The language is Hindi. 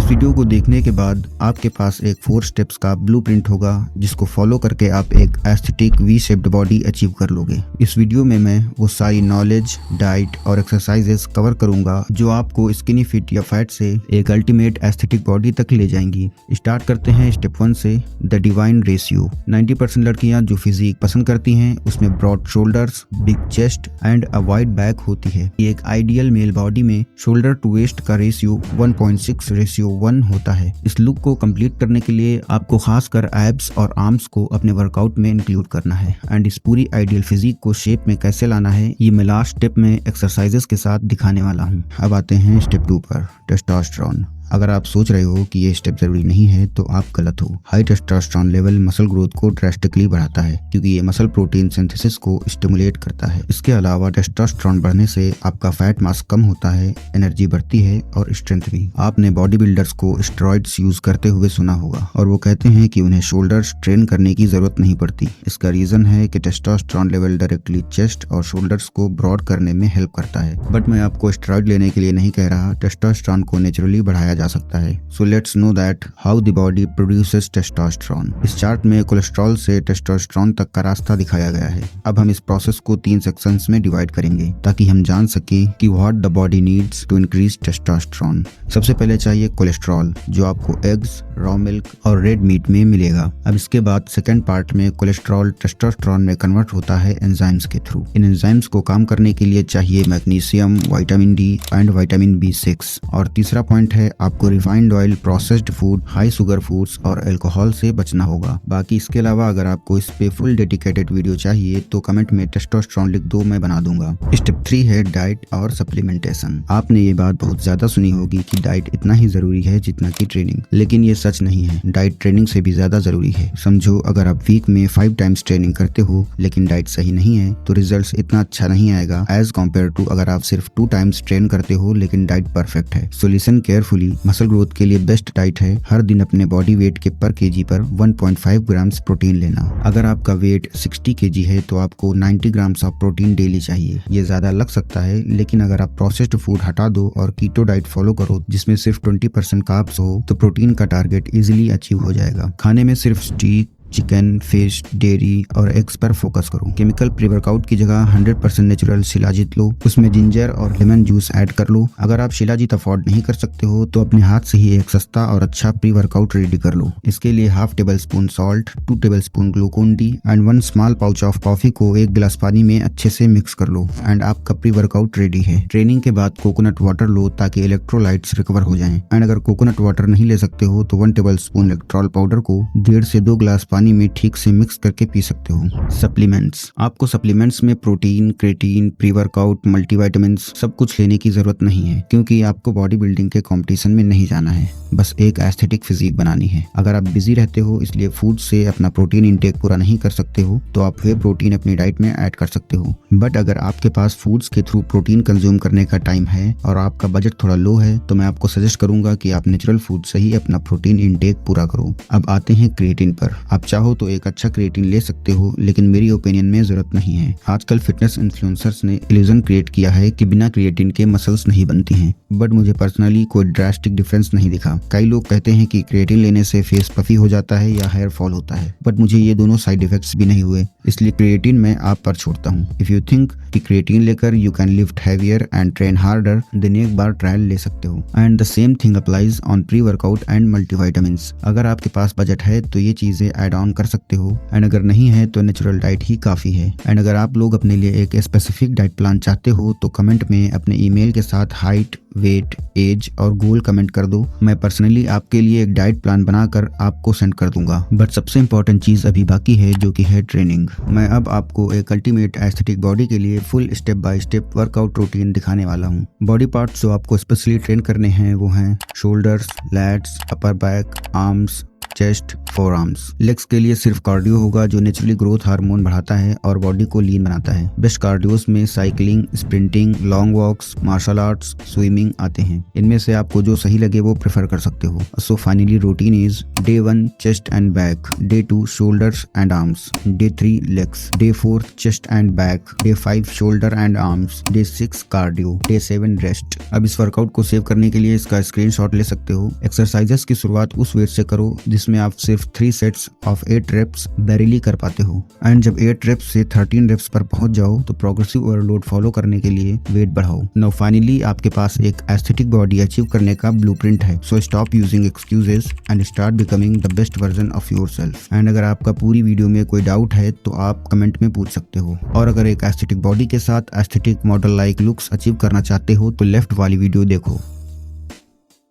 वीडियो को देखने के बाद आपके पास एक 4 स्टेप्स का ब्लूप्रिंट होगा जिसको फॉलो करके आप एक aesthetic V shaped body achieve कर लोगे। इस वीडियो में मैं वो सारी नॉलेज, डाइट और एक्सरसाइजेस कवर करूंगा जो आपको स्किनी फिट या फैट से एक अल्टीमेट एस्थेटिक बॉडी तक ले जाएंगी। स्टार्ट करते हैं स्टेप 1 से, द डिवाइन रेशियो। 90% लड़कियां जो फिजिक पसंद करती हैं उसमें broad shoulders, big chest and a wide back होती है। एक आइडियल मेल बॉडी में शोल्डर टू वेस्ट का रेशियो 1.6:1 होता है। इस लुक को कंप्लीट करने के लिए आपको खासकर एब्स और आर्म्स को अपने वर्कआउट में इंक्लूड करना है। एंड इस पूरी आइडियल फिजिक को शेप में कैसे लाना है ये मैं लास्ट स्टेप में एक्सरसाइजेस के साथ दिखाने वाला हूँ। अब आते हैं स्टेप 2 पर, टेस्टोस्टेरोन। अगर आप सोच रहे हो कि ये स्टेप जरूरी नहीं है तो आप गलत हो। High testosterone level muscle growth को ड्रास्टिकली बढ़ाता है क्योंकि ये मसल प्रोटीन सिंथेसिस को स्टिमुलेट करता है। इसके अलावा टेस्टोस्टेरोन बढ़ने से आपका फैट मास कम होता है, एनर्जी बढ़ती है और स्ट्रेंथ भी। आपने बॉडी बिल्डर्स को स्टेरॉइड्स यूज करते हुए सुना होगा और वो कहते हैं कि उन्हें शोल्डर्स ट्रेन करने की जरूरत नहीं पड़ती। इसका रीजन है कि टेस्टोस्टेरोन लेवल डायरेक्टली चेस्ट और शोल्डर्स को ब्रॉड करने में हेल्प करता है। बट मैं आपको स्टेरॉइड लेने के लिए नहीं कह रहा, टेस्टोस्टेरोन को नेचुरली बढ़ाया जा सकता है। So let's know that how the body produces testosterone. इस चार्ट में कोलेस्ट्रॉल से टेस्टोस्टेरोन तक का रास्ता दिखाया गया है। अब हम इस प्रोसेस को 3 सेक्शंस में डिवाइड करेंगे ताकि हम जान सके कि what the body needs to increase testosterone. सबसे पहले चाहिए कोलेस्ट्रॉल जो आपको एग्स, रॉ मिल्क और रेड मीट में मिलेगा। अब इसके बाद सेकेंड पार्ट में कोलेस्ट्रॉल टेस्टोस्टेरोन में कन्वर्ट होता है एंजाइम्स के थ्रू। इन एंजाइम्स को काम करने के लिए चाहिए magnesium, vitamin D and vitamin B6। और तीसरा पॉइंट है आपको refined oil, processed food, high sugar foods और अल्कोहल से बचना होगा। बाकी इसके अलावा अगर आपको इस पे फुल डेडिकेटेड वीडियो चाहिए तो कमेंट में टेस्टोस्टेरोन लिख दो, मैं बना दूंगा। स्टेप 3 है डाइट और सप्लीमेंटेशन। आपने ये बात बहुत ज्यादा सुनी होगी कि डाइट इतना ही जरूरी है जितना कि ट्रेनिंग, लेकिन ये सच नहीं है। डाइट ट्रेनिंग से भी ज्यादा जरूरी है। समझो अगर आप वीक में 5 टाइम्स ट्रेनिंग करते हो लेकिन डाइट सही नहीं है तो रिजल्ट इतना अच्छा नहीं आएगा एज कम्पेयर टू अगर आप सिर्फ 2 टाइम्स ट्रेन करते हो लेकिन डाइट परफेक्ट है। So listen carefully. Muscle growth के लिए बेस्ट डाइट है हर दिन अपने बॉडी वेट के पर केजी पर 1.5 ग्राम्स प्रोटीन लेना। अगर आपका वेट 60 केजी है तो आपको 90 ग्राम्स ऑफ प्रोटीन डेली चाहिए। ये ज्यादा लग सकता है लेकिन अगर आप प्रोसेस्ड फूड हटा दो और कीटो डाइट फॉलो करो जिसमें सिर्फ 20% कार्ब्स हो तो प्रोटीन का टारगेट इजीली अचीव हो जाएगा। खाने में सिर्फ स्टीक, चिकन, फिश, डेयरी और एग्स पर फोकस करो। केमिकल प्री वर्कआउट की जगह 100% नेचुरल शिलाजीत लो, उसमें जिंजर और लेमन जूस ऐड कर लो। अगर आप शिलाजीत अफोर्ड नहीं कर सकते हो तो अपने हाथ से ही एक सस्ता और अच्छा प्री वर्कआउट रेडी कर लो। इसके लिए half tablespoon salt, 2 tablespoon Glucon D and 1 small pouch of coffee को 1 गिलास पानी में अच्छे से मिक्स कर लो एंड आपका प्री वर्कआउट रेडी है। ट्रेनिंग के बाद कोकोनट वाटर लो ताकि इलेक्ट्रोलाइट्स रिकवर हो जाएं। एंड अगर कोकोनट वाटर नहीं ले सकते हो तो 1 टेबल स्पून इलेक्ट्रॉल पाउडर को 1.5 से 2 गिलास पानी में ठीक से मिक्स करके पी सकते हो। सप्लीमेंट्स। आपको सप्लीमेंट्स में protein, creatine, pre workout, multivitamins सब कुछ लेने की जरूरत नहीं है क्योंकि आपको बॉडी बिल्डिंग के कंपटीशन में नहीं जाना है, बस एक एस्थेटिक फिजिक बनानी है। अगर आप बिजी रहते हो इसलिए फूड से अपना प्रोटीन इंटेक पूरा नहीं कर सकते हो तो आप वे प्रोटीन अपनी डाइट में ऐड कर सकते हो। बट अगर आपके पास फूड्स के थ्रू प्रोटीन कंज्यूम करने का टाइम है और आपका बजट थोड़ा लो है तो मैं आपको सजेस्ट करूंगा कि आप नेचुरल फूड से ही अपना प्रोटीन इंटेक पूरा करो। अब आते हैं क्रिएटिन पर। आप चाहो तो एक अच्छा क्रिएटिन ले सकते हो लेकिन मेरी ओपिनियन में जरूरत नहीं है। आजकल फिटनेस इन्फ्लुएंसर्स ने इल्यूजन क्रिएट किया है कि बिना क्रिएटिन के मसल्स नहीं बनती हैं, बट मुझे पर्सनली कोई ड्रास्टिक डिफरेंस नहीं दिखा। कई लोग कहते हैं कि क्रिएटिन लेने से फेस पफी हो जाता है या हेयर फॉल होता है, बट मुझे ये दोनों साइड इफेक्ट्स भी नहीं हुए, इसलिए क्रिएटिन मैं आप पर छोड़ता हूँ। इफ यू थिंक कि क्रिएटिन लेकर you can lift heavier and train harder than एक बार ट्रायल ले सकते हो। And the same thing applies on pre workout and multivitamins. अगर आपके पास बजट है तो ये चीजें ऐड ऑन कर सकते हो एंड अगर नहीं है तो नेचुरल डाइट ही काफी है। एंड अगर आप लोग अपने लिए एक स्पेसिफिक डाइट प्लान चाहते हो तो कमेंट में अपने ईमेल के साथ हाइट, वेट, एज और गोल कमेंट कर दो। मैं पर्सनली आपके लिए एक डाइट प्लान बनाकर आपको सेंड कर दूंगा। बट सबसे इंपॉर्टेंट चीज अभी बाकी है जो कि है ट्रेनिंग। मैं अब आपको एक अल्टीमेट एस्थेटिक बॉडी के लिए full step by step workout routine दिखाने वाला हूँ। बॉडी पार्ट्स जो आपको स्पेशली ट्रेन करने हैं वो हैं shoulders, lats, upper back, arms, chest, forearms. Legs के लिए सिर्फ कार्डियो होगा जो नेचुरली ग्रोथ हार्मोन बढ़ाता है और बॉडी को लीन बनाता है। बेस्ट कार्डियोस में cycling, sprinting, long walks, martial arts, swimming training आते हैं। इनमें से आपको जो सही लगे वो प्रेफर कर सकते हो। So finally routine is day 1 chest and back, day 2 shoulders and arms, day 3 legs, day 4 chest and back, day 5 shoulder and arms, day 6 cardio, day 7 rest. अब इस वर्कआउट को सेव करने के लिए इसका स्क्रीनशॉट ले सकते हो। एक्सरसाइजेस की शुरुआत उस वेट से करो जिसमें आप सिर्फ 3 सेट्स ऑफ 8 रेप्स बैरिली कर पाते हो, एंड जब 8 रेप्स से 13 रेप्स पर पहुंच जाओ तो प्रोग्रेसिव ओवरलोड फॉलो करने के लिए वेट बढ़ाओ। नाउ फाइनली आपके पास एक एस्थेटिक बॉडी अचीव करने का ब्लूप्रिंट है। So stop using excuses and start becoming the best version of yourself. And अगर आपका पूरी वीडियो में कोई डाउट है तो आप कमेंट में पूछ सकते हो। और अगर एक एस्थेटिक बॉडी के साथ aesthetic model like looks achieve करना चाहते हो तो लेफ्ट वाली वीडियो देखो।